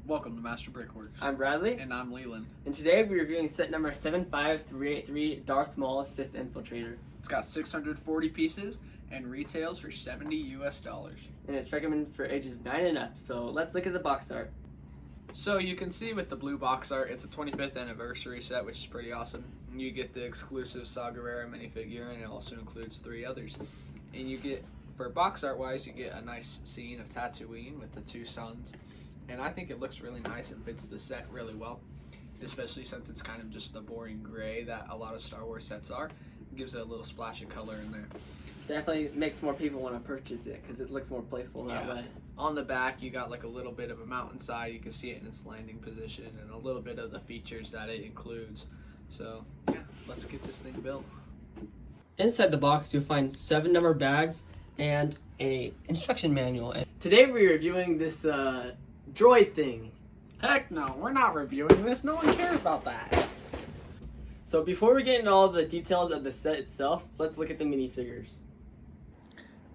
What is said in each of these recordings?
Welcome to Master Brickworks. I'm Bradley. And I'm Leland. And today we're reviewing set number 75383, Darth Maul, Sith Infiltrator. It's got 640 pieces and retails for $70 US. And it's recommended for ages 9 and up. So let's look at the box art. So you can see with the blue box art, it's a 25th anniversary set, which is pretty awesome. And you get the exclusive Saw Gerrera minifigure, and it also includes 3 others. And you get, for box art wise, you get a nice scene of Tatooine with the 2 suns. And I think it looks really nice and fits the set really well, especially since it's kind of just the boring gray that a lot of Star Wars sets are. It gives it a little splash of color in there. Definitely makes more people want to purchase it because it looks more playful that way. On the back, you got like a little bit of a mountainside. You can see it in its landing position and a little bit of the features that it includes. So, yeah, let's get this thing built. Inside the box, you'll find 7 number bags and a instruction manual. Today we're reviewing this droid thing. Heck no, we're not reviewing this. No one cares about that. So before we get into all the details of the set itself, let's look at the minifigures.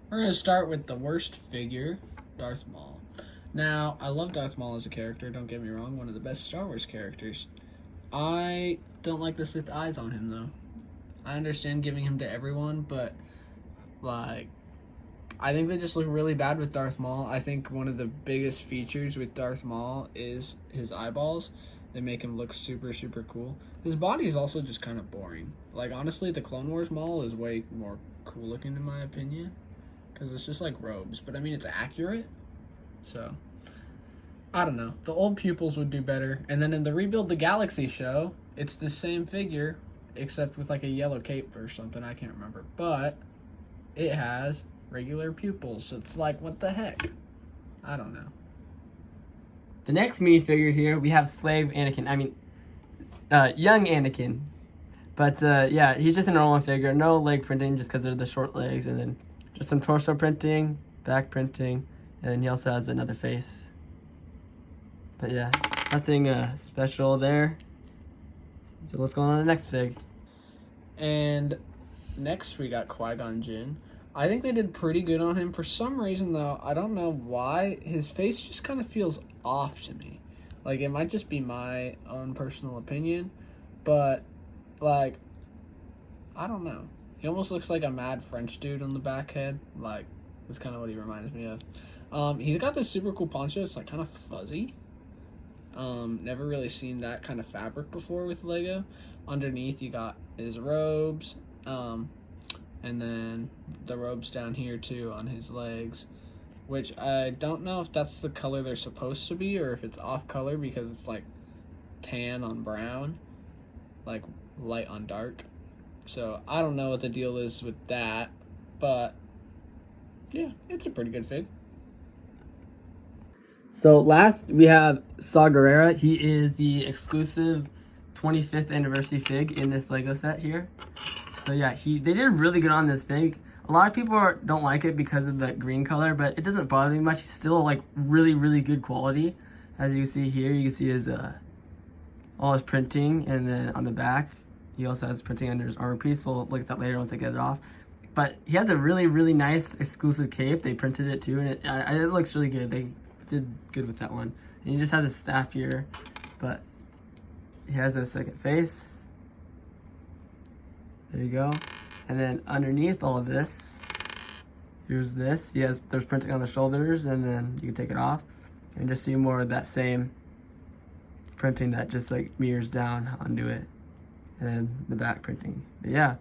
We're going to start with the worst figure, Darth Maul. Now, I love Darth Maul as a character, don't get me wrong, one of the best Star Wars characters. I don't like the Sith eyes on him, though. I understand giving him to everyone, but, like, I think they just look really bad with Darth Maul. I think one of the biggest features with Darth Maul is his eyeballs. They make him look super, super cool. His body is also just kind of boring. Like, honestly, the Clone Wars Maul is way more cool looking in my opinion, because it's just like robes. But, I mean, it's accurate. So, I don't know. The old pupils would do better. And then in the Rebuild the Galaxy show, it's the same figure, except with like a yellow cape or something. I can't remember. But it has regular pupils. So it's like, what the heck? I don't know. The next minifigure here, we have Slave Anakin. Young Anakin. But yeah, he's just a normal figure. No leg printing just because of the short legs. And then just some torso printing, back printing. And then he also has another face. But yeah, nothing special there. So let's go on to the next fig. And next we got Qui-Gon Jinn. I think they did pretty good on him. For some reason, though, I don't know why, his face just kind of feels off to me. Like, it might just be my own personal opinion, but, like, I don't know. He almost looks like a mad French dude on the back head. Like, that's kind of what he reminds me of. He's got this super cool poncho. It's, like, kind of fuzzy. Never really seen that kind of fabric before with Lego. Underneath, you got his robes, and then the robes down here too on his legs, which I don't know if that's the color they're supposed to be or if it's off color because it's like tan on brown, like light on dark. So I don't know what the deal is with that, but yeah, it's a pretty good fig. So last we have Saw Gerrera. He is the exclusive 25th anniversary fig in this Lego set here. So yeah, they did really good on this fig. A lot of people don't like it because of the green color, but it doesn't bother me much. It's still like really, really good quality. As you can see here, you can see his all his printing, and then on the back, he also has printing under his armor piece. So we'll look at that later once I get it off. But he has a really, really nice exclusive cape. They printed it too, and it looks really good. They did good with that one. And he just has a staff here, but he has a second face. There you go. And then underneath all of this, here's this. There's printing on the shoulders, and then you can take it off and just see more of that same printing that just like mirrors down onto it, and then the back printing. But yeah,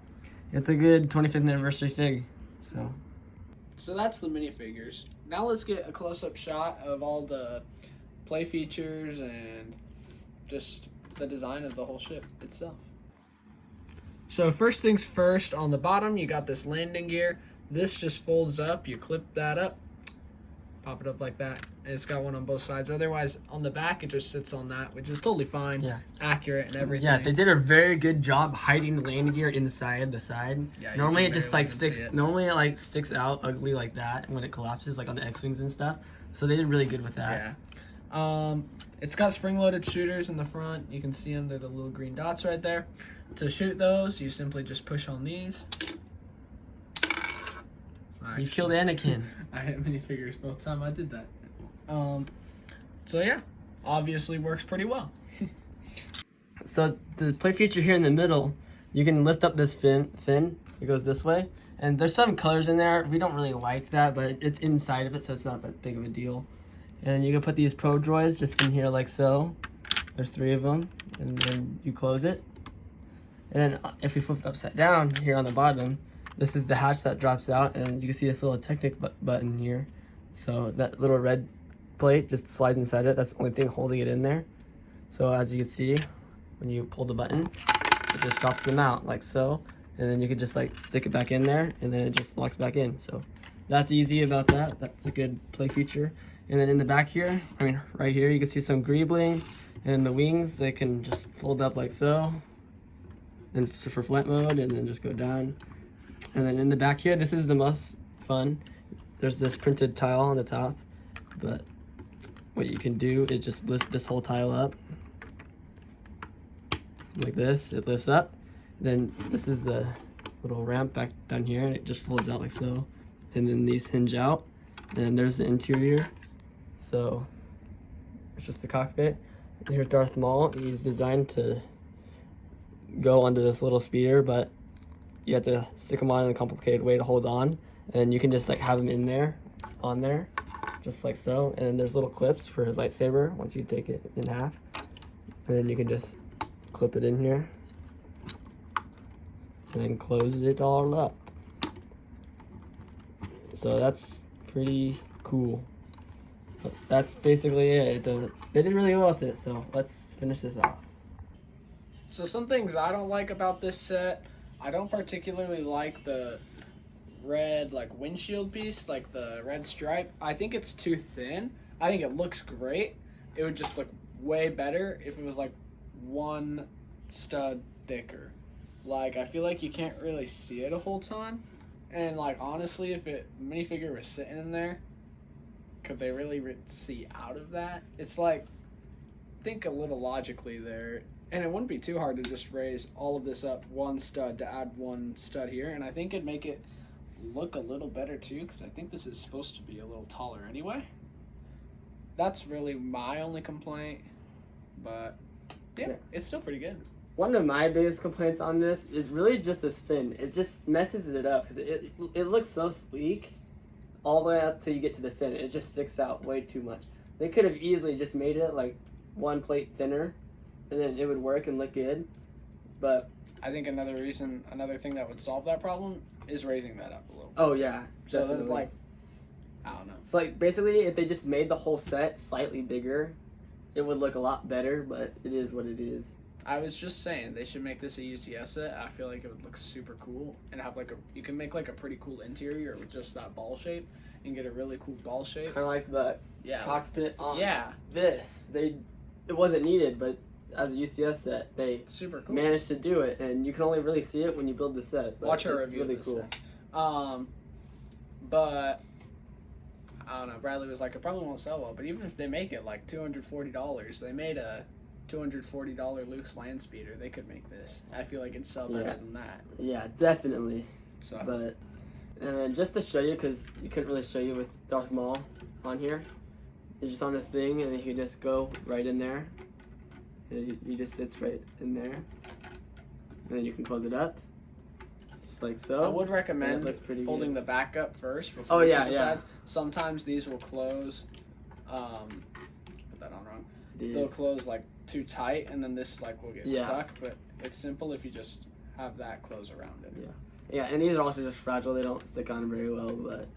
it's a good 25th anniversary fig. So that's the minifigures. Now let's get a close-up shot of all the play features and just the design of the whole ship itself. So first things first, on the bottom you got this landing gear. This just folds up, you clip that up, pop it up like that. And it's got one on both sides. Otherwise, on the back it just sits on that, which is totally fine, yeah, accurate and everything. Yeah, they did a very good job hiding the landing gear inside the side. Yeah, normally it just like sticks. Normally it like sticks out ugly like that when it collapses, like on the X-wings and stuff. So they did really good with that. Yeah. It's got spring-loaded shooters in the front. You can see them. They're the little green dots right there. To shoot those, you simply just push on these. You killed Anakin. I hit minifigures both times I did that. So yeah, obviously works pretty well. So the play feature here in the middle, you can lift up this fin. It goes this way. And there's some colors in there. We don't really like that, but it's inside of it, so it's not that big of a deal. And you can put these Pro Droids just in here like so. There's 3 of them. And then you close it. And then if we flip it upside down here on the bottom, this is the hatch that drops out. And you can see this little Technic button here. So that little red plate just slides inside it. That's the only thing holding it in there. So as you can see, when you pull the button, it just drops them out like so. And then you can just like stick it back in there, and then it just locks back in. So that's easy about that. That's a good play feature. And then in the back here, I mean right here, you can see some greebling, and the wings, they can just fold up like so. And so for flight mode, and then just go down. And then in the back here, this is the most fun. There's this printed tile on the top, but what you can do is just lift this whole tile up like this. It lifts up. Then this is the little ramp back down here, and it just folds out like so. And then these hinge out. And there's the interior. So it's just the cockpit. Here's Darth Maul. He's designed to go onto this little speeder, but you have to stick him on in a complicated way to hold on. And you can just like have him in there, on there, just like so. And then there's little clips for his lightsaber once you take it in half. And then you can just clip it in here. And then close it all up. So that's pretty cool. But that's basically it. They did really well with it, so let's finish this off. So some things I don't like about this set, I don't particularly like the red like windshield piece, like the red stripe. I think it's too thin. I think it looks great. It would just look way better if it was like 1 stud thicker. Like, I feel like you can't really see it a whole ton. And, like, honestly, if a minifigure was sitting in there, could they really see out of that? It's like, think a little logically there. And it wouldn't be too hard to just raise all of this up 1 stud to add 1 stud here. And I think it'd make it look a little better, too, because I think this is supposed to be a little taller anyway. That's really my only complaint. But, yeah. It's still pretty good. One of my biggest complaints on this is really just this fin. It just messes it up because it looks so sleek all the way up till you get to the fin. It just sticks out way too much. They could have easily just made it like 1 plate thinner, and then it would work and look good. But I think another thing that would solve that problem is raising that up a little bit. Oh yeah, so definitely. there's like, I don't know. It's like basically if they just made the whole set slightly bigger, it would look a lot better. But it is what it is. I was just saying they should make this a UCS set. I feel like it would look super cool and have like you can make like a pretty cool interior with just that ball shape and get a really cool ball shape. Kind of like the cockpit on this. It wasn't needed, but as a UCS set, they super cool. managed to do it, and you can only really see it when you build the set. But Watch our review. Really of this cool. Set. But I don't know. Bradley was like, it probably won't sell well. But even if they make it like $240, they made a $240 Luke's land speeder. They could make this. I feel like it'd sell better than that. Yeah, definitely. So. But and then just to show you, because you couldn't really show you with Darth Maul on here, it's just on the thing, and then you can just go right in there. And he just sits right in there. And then you can close it up, just like so. I would recommend folding the back up first before you put the sides. Sometimes these will close. Put that on wrong. They'll close like too tight, and then this like will get stuck. But it's simple if you just have that close around it. Yeah, and these are also just fragile. They don't stick on very well, but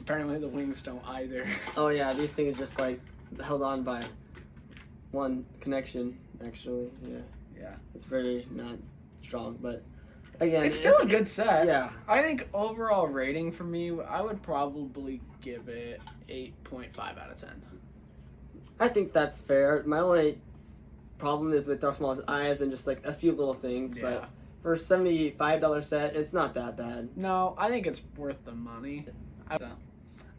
apparently the wings don't either. Oh yeah, these things just like held on by 1 connection. Actually, yeah. It's very not strong, but again, it's still a good set. Yeah. I think overall rating for me, I would probably give it 8.5 out of 10. I think that's fair. My only problem is with Darth Maul's eyes and just like a few little things, but for a $75 set, it's not that bad. No, I think it's worth the money. So,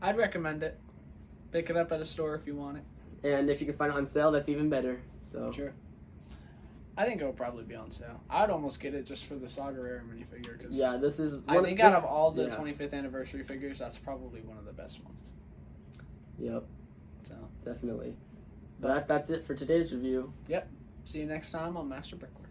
I'd recommend it. Pick it up at a store if you want it. And if you can find it on sale, that's even better. So sure. I think it'll probably be on sale. I'd almost get it just for the Saga Rare minifigure. Cause this is. I think out of all the 25th anniversary figures, that's probably one of the best ones. Yep. So definitely. That's it for today's review. See you next time on Master Brickwork.